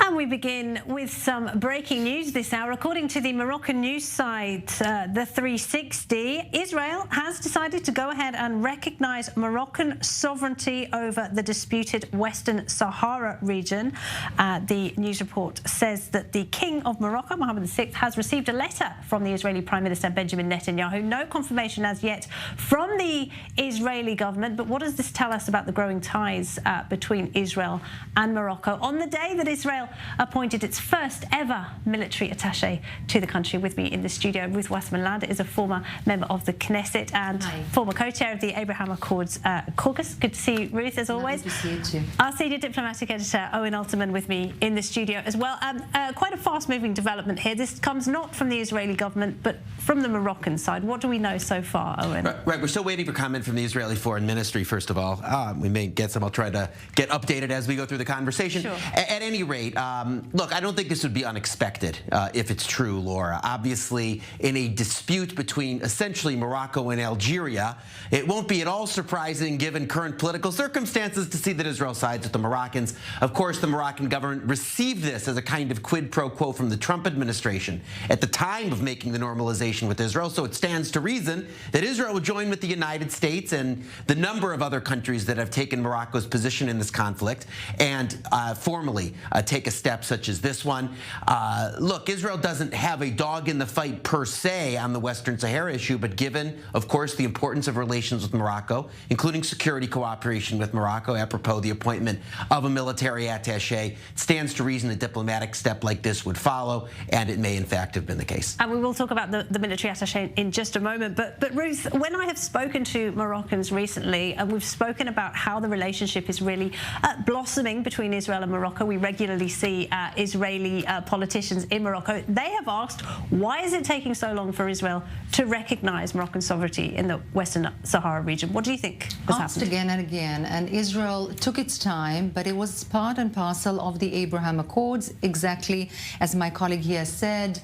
And we begin with some breaking news this hour. According to the Moroccan news site, the 360, Israel has decided to go ahead and recognise Moroccan sovereignty over the disputed Western Sahara region. The news report says that the King of Morocco, Mohammed VI, has received a letter from the Israeli Prime Minister Benjamin Netanyahu. No confirmation as yet from the Israeli government. But what does this tell us about the growing ties between Israel and Morocco on the day that Israel appointed its first ever military attaché to the country? With me in the studio, Ruth Wasserman-Lande is a former member of the Knesset and former co-chair of the Abraham Accords caucus. Good to see you, Ruth, as always. Good to see you too. Our senior diplomatic editor, Owen Alterman, with me in the studio as well. Quite a fast-moving development here. This comes not from the Israeli government, but from the Moroccan side. What do we know so far, Owen? Right, we're still waiting for comment from the Israeli Foreign Ministry, first of all. We may get some. I'll try to get updated as we go through the conversation. Sure. At any rate, look, I don't think this would be unexpected if it's true, Laura. Obviously, in a dispute between essentially Morocco and Algeria, it won't be at all surprising, given current political circumstances, to see that Israel sides with the Moroccans. Of course, the Moroccan government received this as a kind of quid pro quo from the Trump administration at the time of making the normalization with Israel, so it stands to reason that Israel would join with the United States and the number of other countries that have taken Morocco's position in this conflict and formally take a step such as this one. Look, Israel doesn't have a dog in the fight per se on the Western Sahara issue, but given, of course, the importance of relations with Morocco, including security cooperation with Morocco, apropos the appointment of a military attaché, it stands to reason a diplomatic step like this would follow, and it may in fact have been the case. And we will talk about the military attaché in just a moment. But Ruth, when I have spoken to Moroccans recently, and we've spoken about how the relationship is really blossoming between Israel and Morocco, we regularly see Israeli politicians in Morocco. They have asked, why is it taking so long for Israel to recognise Moroccan sovereignty in the Western Sahara region? What do you think has Asked happened? again and again, and Israel took its time, but it was part and parcel of the Abraham Accords, exactly as my colleague here said.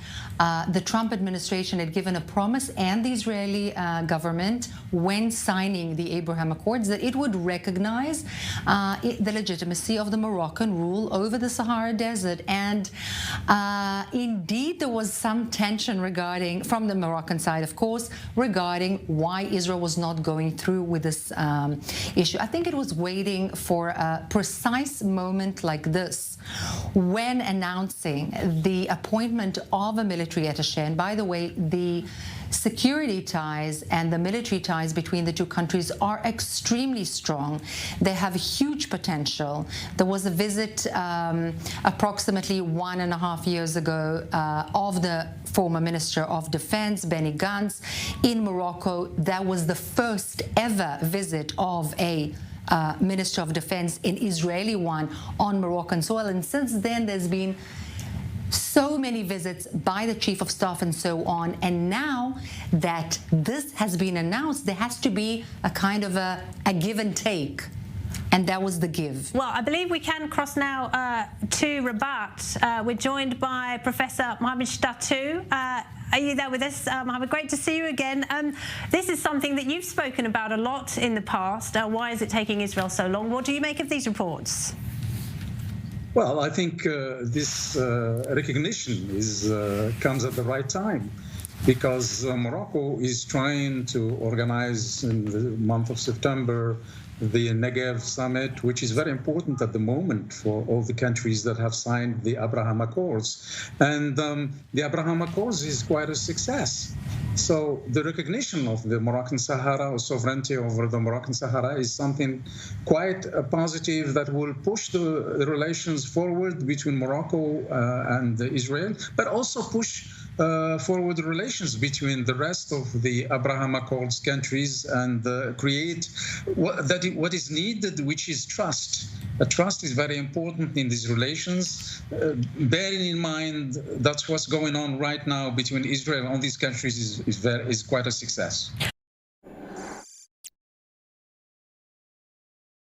The Trump administration had given a promise, and the Israeli government, when signing the Abraham Accords, that it would recognize the legitimacy of the Moroccan rule over the Sahara Desert. And indeed, there was some tension regarding, from the Moroccan side, of course, regarding why Israel was not going through with this issue. I think it was waiting for a precise moment like this when announcing the appointment of a military attaché. And by the way, the security ties and the military ties between the two countries are extremely strong. They have huge potential. There was a visit approximately 1.5 years ago of the former Minister of Defense, Benny Gantz, in Morocco. That was the first ever visit of a Minister of Defense, an Israeli one, on Moroccan soil. And since then, there's been so many visits by the Chief of Staff and so on. And now that this has been announced, there has to be a kind of a give and take. And that was the give. Well, I believe we can cross now to Rabat. We're joined by Professor Mohammed Shtatou. Are you there with us, Mohammed? Great to see you again. This is something that you've spoken about a lot in the past. Why is it taking Israel so long? What do you make of these reports? Well, I think this recognition comes at the right time, because Morocco is trying to organize in the month of September the Negev summit, which is very important at the moment for all the countries that have signed the Abraham Accords. And the Abraham Accords is quite a success. So the recognition of the Moroccan Sahara, or sovereignty over the Moroccan Sahara, is something quite positive that will push the relations forward between Morocco and Israel, but also push forward relations between the rest of the Abraham Accords countries and create what is needed, which is trust. Trust is very important in these relations. Bearing in mind that's what's going on right now between Israel and these countries is quite a success.